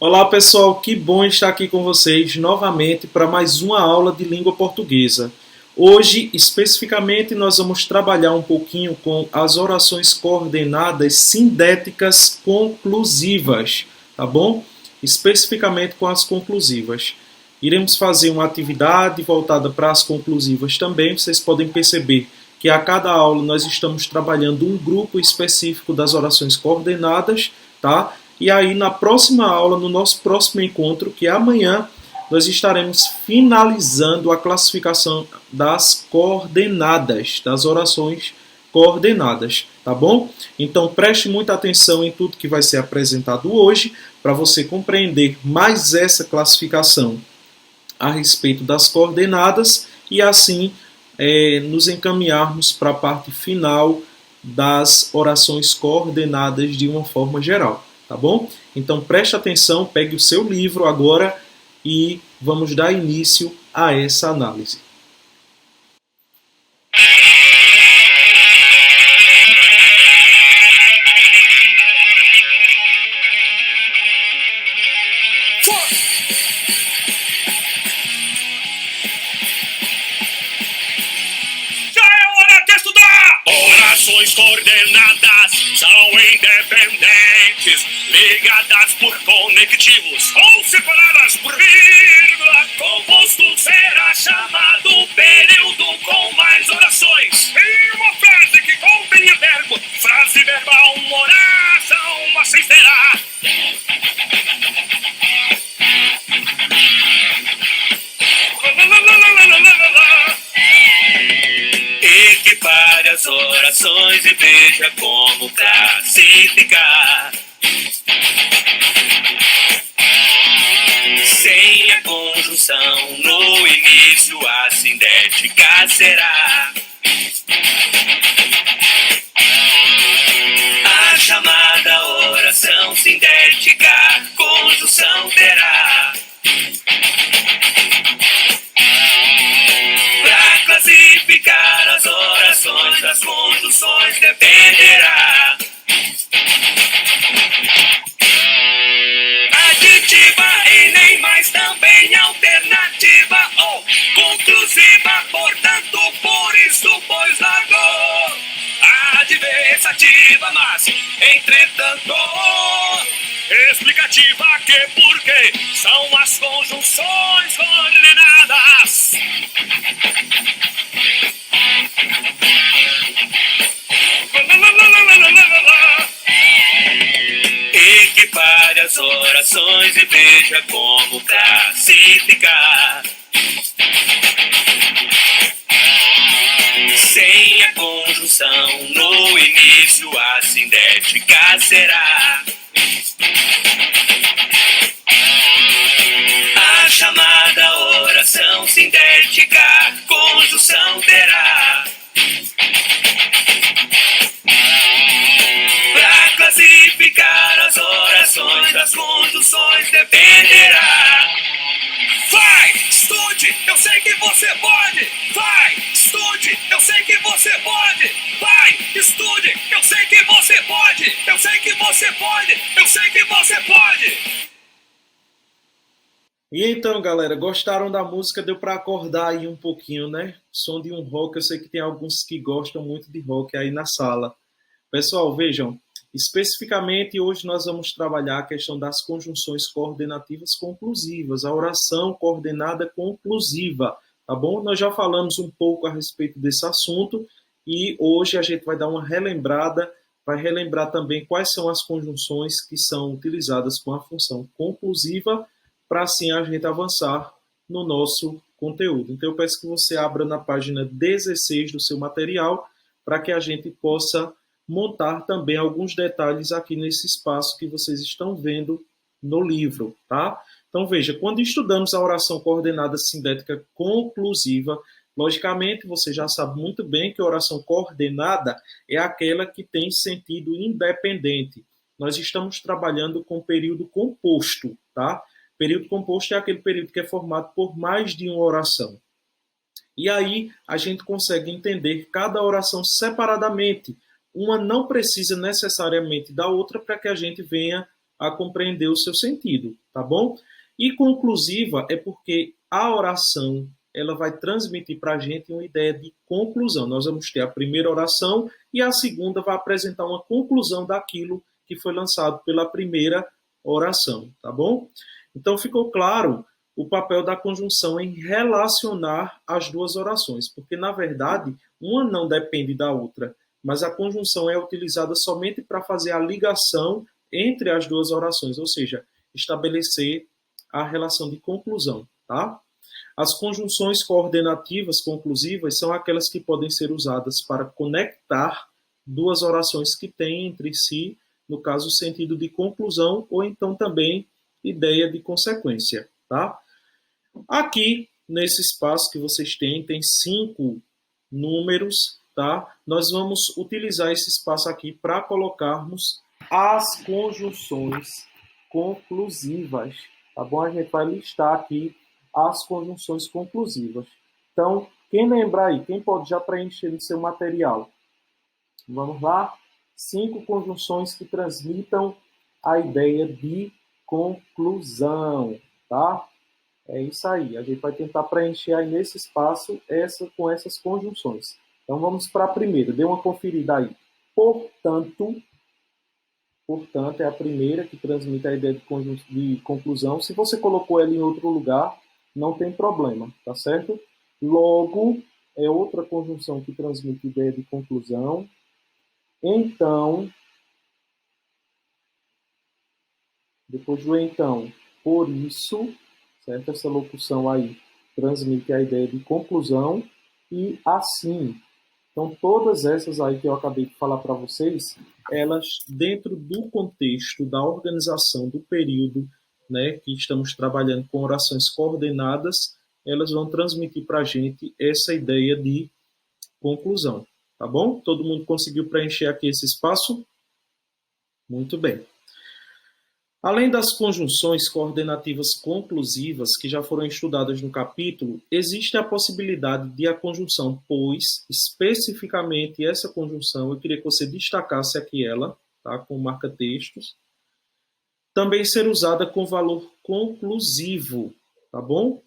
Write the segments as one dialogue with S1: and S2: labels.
S1: Olá pessoal, que bom estar aqui com vocês novamente para mais uma aula de língua portuguesa. Hoje, especificamente, nós vamos trabalhar um pouquinho com as orações coordenadas sindéticas conclusivas, tá bom? Especificamente com as conclusivas. Iremos fazer uma atividade voltada para as conclusivas também. Vocês podem perceber que a cada aula nós estamos trabalhando um grupo específico das orações coordenadas, tá? E aí, na próxima aula, no nosso próximo encontro, que é amanhã, nós estaremos finalizando a classificação das coordenadas, das orações coordenadas, tá bom? Então, preste muita atenção em tudo que vai ser apresentado hoje, para você compreender mais essa classificação a respeito das coordenadas e, assim, nos encaminharmos para a parte final das orações coordenadas de uma forma geral. Tá bom? Então preste atenção, pegue o seu livro agora e vamos dar início a essa análise.
S2: Orações coordenadas são independentes, ligadas por conectivos ou separadas por vírgula. Composto será chamado período com mais orações. E uma frase que contenha verbo, frase verbal, uma oração, assim será. Equipare as orações e veja como classificar. Sem a conjunção no início, a sindética será. A chamada oração sindética, conjunção terá. Para classificar as orações das conjunções dependerá. Aditiva e nem mais também alternativa ou conclusiva, portanto, por isso, pois largou. Adversativa, mas, entretanto, explicativa que porque são as conjunções coordenadas. Equipare as orações e veja como classificar. Sem a conjunção no início, a sindética será. A chamada oração sindética, conjunção terá. Para classificar as orações das conjunções dependerá. Vai, estude, eu sei que você pode. Vai, estude, eu sei que você pode. Vai, estude, eu sei que você pode. Eu sei que você pode. Eu sei que você pode.
S1: E então, galera, gostaram da música? Deu para acordar aí um pouquinho, né? Som de um rock, eu sei que tem alguns que gostam muito de rock aí na sala. Pessoal, vejam, Especificamente, hoje nós vamos trabalhar a questão das conjunções coordenativas conclusivas, a oração coordenada conclusiva, tá bom? Nós já falamos um pouco a respeito desse assunto e hoje a gente vai dar uma relembrada, vai relembrar também quais são as conjunções que são utilizadas com a função conclusiva, para assim a gente avançar no nosso conteúdo. Então eu peço que você abra na página 16 do seu material, para que a gente possa montar também alguns detalhes aqui nesse espaço que vocês estão vendo no livro, tá? Então, veja, quando estudamos a oração coordenada sindética conclusiva, logicamente, você já sabe muito bem que a oração coordenada é aquela que tem sentido independente. Nós estamos trabalhando com período composto, tá? Período composto é aquele período que é formado por mais de uma oração. E aí a gente consegue entender cada oração separadamente. Uma não precisa necessariamente da outra para que a gente venha a compreender o seu sentido, tá bom? E conclusiva é porque a oração ela vai transmitir para a gente uma ideia de conclusão. Nós vamos ter a primeira oração e a segunda vai apresentar uma conclusão daquilo que foi lançado pela primeira oração, tá bom? Então ficou claro o papel da conjunção em relacionar as duas orações, porque na verdade uma não depende da outra, mas a conjunção é utilizada somente para fazer a ligação entre as duas orações, ou seja, estabelecer a relação de conclusão, tá? As conjunções coordenativas conclusivas são aquelas que podem ser usadas para conectar duas orações que têm entre si, no caso, o sentido de conclusão ou então também ideia de consequência, tá? Aqui, nesse espaço que vocês têm, tem 5 números, tá? Nós vamos utilizar esse espaço aqui para colocarmos as conjunções conclusivas, tá bom? A gente vai listar aqui as conjunções conclusivas. Então, quem lembrar aí, quem pode já preencher no seu material? Vamos lá? 5 conjunções que transmitam a ideia de conclusão, tá? É isso aí. A gente vai tentar preencher aí nesse espaço com essas conjunções. Então, vamos para a primeira. Dê uma conferida aí. Portanto, é a primeira que transmite a ideia de conclusão. Se você colocou ela em outro lugar, não tem problema, tá certo? Logo, é outra conjunção que transmite ideia de conclusão. Então, depois do então, por isso, certo? Essa locução aí transmite a ideia de conclusão e assim. Então, todas essas aí que eu acabei de falar para vocês, elas, dentro do contexto da organização do período, né, que estamos trabalhando com orações coordenadas, elas vão transmitir para a gente essa ideia de conclusão. Tá bom? Todo mundo conseguiu preencher aqui esse espaço? Muito bem. Além das conjunções coordenativas conclusivas que já foram estudadas no capítulo, existe a possibilidade de a conjunção pois, especificamente essa conjunção, eu queria que você destacasse aqui ela, tá, com marca-textos, também ser usada com valor conclusivo, tá bom?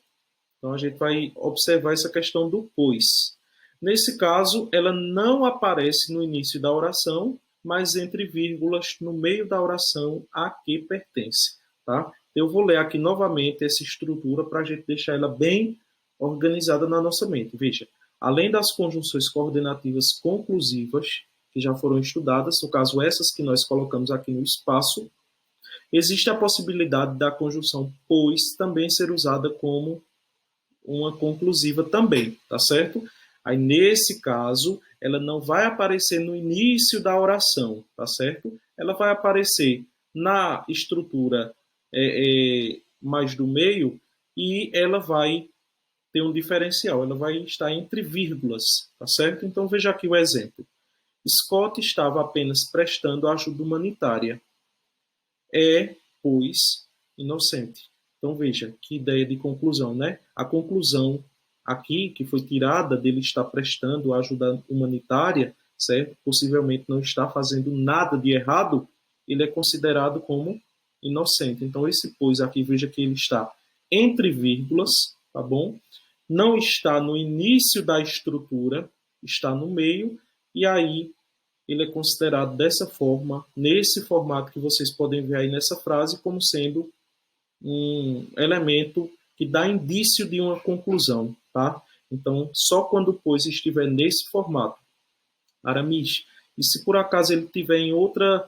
S1: Então a gente vai observar essa questão do pois. Nesse caso, ela não aparece no início da oração, mas entre vírgulas no meio da oração a que pertence. Tá? Eu vou ler aqui novamente essa estrutura para a gente deixar ela bem organizada na nossa mente. Veja, além das conjunções coordenativas conclusivas, que já foram estudadas, no caso essas que nós colocamos aqui no espaço, existe a possibilidade da conjunção pois também ser usada como uma conclusiva também, tá certo? Aí, nesse caso, ela não vai aparecer no início da oração, tá certo? Ela vai aparecer na estrutura mais do meio e ela vai ter um diferencial, ela vai estar entre vírgulas, tá certo? Então, veja aqui o exemplo. Scott estava apenas prestando ajuda humanitária. É, pois, inocente. Então, veja, que ideia de conclusão, né? A conclusão aqui, que foi tirada dele estar prestando ajuda humanitária, certo? Possivelmente não está fazendo nada de errado, ele é considerado como inocente. Então, esse pois aqui, veja que ele está entre vírgulas, tá bom? Não está no início da estrutura, está no meio, e aí ele é considerado dessa forma, nesse formato que vocês podem ver aí nessa frase, como sendo um elemento que dá indício de uma conclusão, tá? Então, só quando o pois estiver nesse formato. Aramis, e se por acaso ele estiver em outra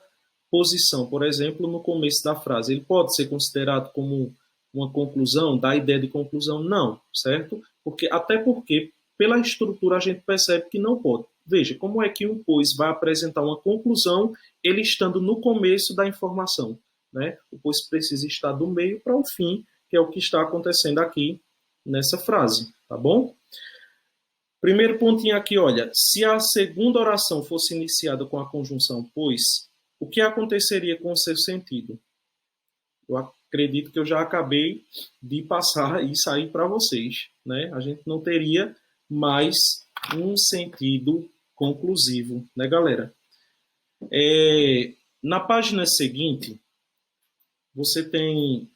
S1: posição, por exemplo, no começo da frase, ele pode ser considerado como uma conclusão, dá ideia de conclusão? Não, certo? Até porque, pela estrutura, a gente percebe que não pode. Veja, como é que um pois vai apresentar uma conclusão, ele estando no começo da informação, né? O pois precisa estar do meio para o fim, que é o que está acontecendo aqui nessa frase, tá bom? Primeiro pontinho aqui, olha, se a segunda oração fosse iniciada com a conjunção pois, o que aconteceria com o seu sentido? Eu acredito que eu já acabei de passar isso aí para vocês, né? A gente não teria mais um sentido conclusivo, né, galera? Na página seguinte, você tem...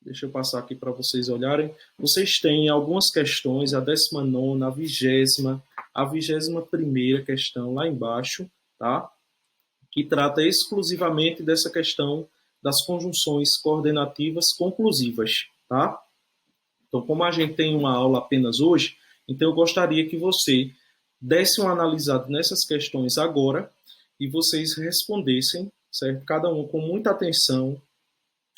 S1: Deixa eu passar aqui para vocês olharem. Vocês têm algumas questões, a 19ª, a 20ª, a 21ª questão lá embaixo, tá? Que trata exclusivamente dessa questão das conjunções coordenativas conclusivas, tá? Então, como a gente tem uma aula apenas hoje, então eu gostaria que você desse uma analisada nessas questões agora e vocês respondessem, certo? Cada um com muita atenção,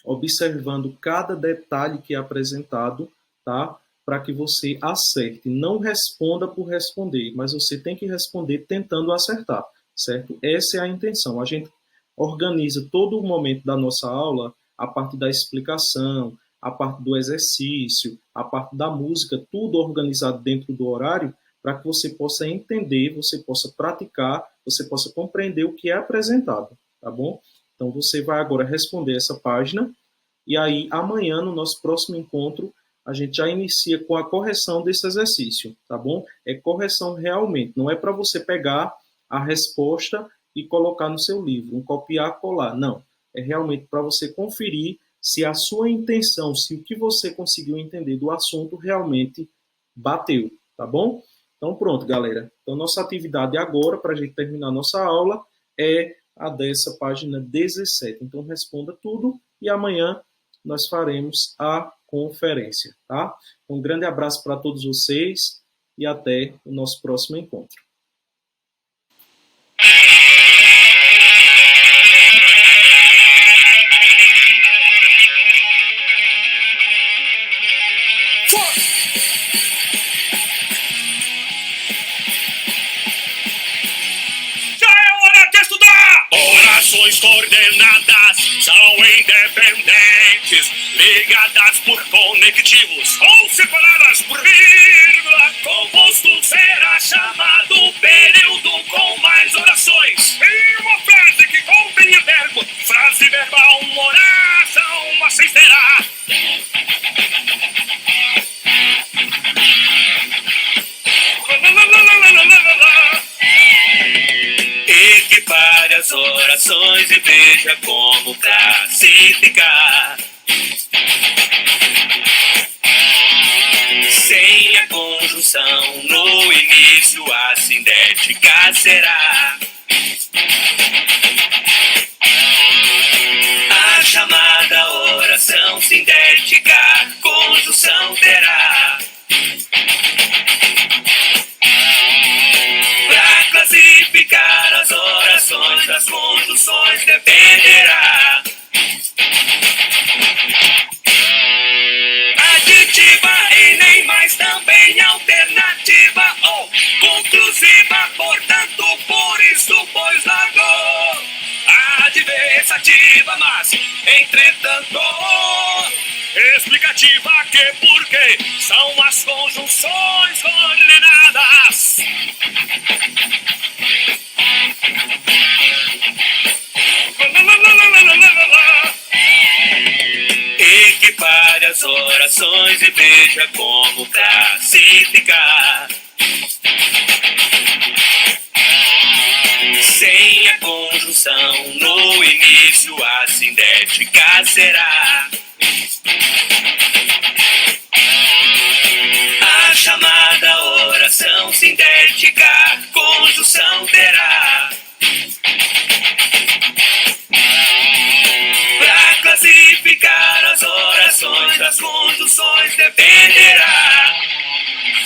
S1: observando cada detalhe que é apresentado, tá? Para que você acerte. Não responda por responder, mas você tem que responder tentando acertar, certo? Essa é a intenção. A gente organiza todo o momento da nossa aula, a parte da explicação, a parte do exercício, a parte da música, tudo organizado dentro do horário, para que você possa entender, você possa praticar, você possa compreender o que é apresentado, tá bom? Então, você vai agora responder essa página e aí, amanhã, no nosso próximo encontro, a gente já inicia com a correção desse exercício, tá bom? É correção realmente, não é para você pegar a resposta e colocar no seu livro, um copiar, colar, não. É realmente para você conferir se a sua intenção, se o que você conseguiu entender do assunto realmente bateu, tá bom? Então, pronto, galera. Então, nossa atividade agora, para a gente terminar a nossa aula, é a dessa página 17. Então, responda tudo e amanhã nós faremos a conferência, tá? Um grande abraço para todos vocês e até o nosso próximo encontro.
S2: Orações coordenadas são independentes, ligadas por conectivos ou separadas por vírgula. Composto será chamado período com mais orações. E uma frase que contém verbo, frase verbal, uma oração assim será. Equipare as orações e veja como classificar. Sem a conjunção no início, a sindética será. A chamada oração sindética, conjunção terá. Para classificar as orações das conjunções dependerá. Aditiva e nem mais também alternativa ou conclusiva, portanto, por isso, pois largou. Adversativa, mas, entretanto, explicativa que porque são as conjunções coordenadas. Equipare as orações e veja como classificar. Sem a conjunção no início, a sindética será. A chamada oração sindética, conjunção terá. das conduções dependerá.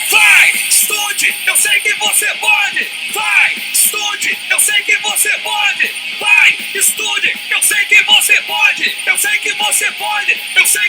S2: Vai, estude, eu sei que você pode. Vai, estude, eu sei que você pode. Vai, estude, eu sei que você pode. Eu sei que você pode. Eu sei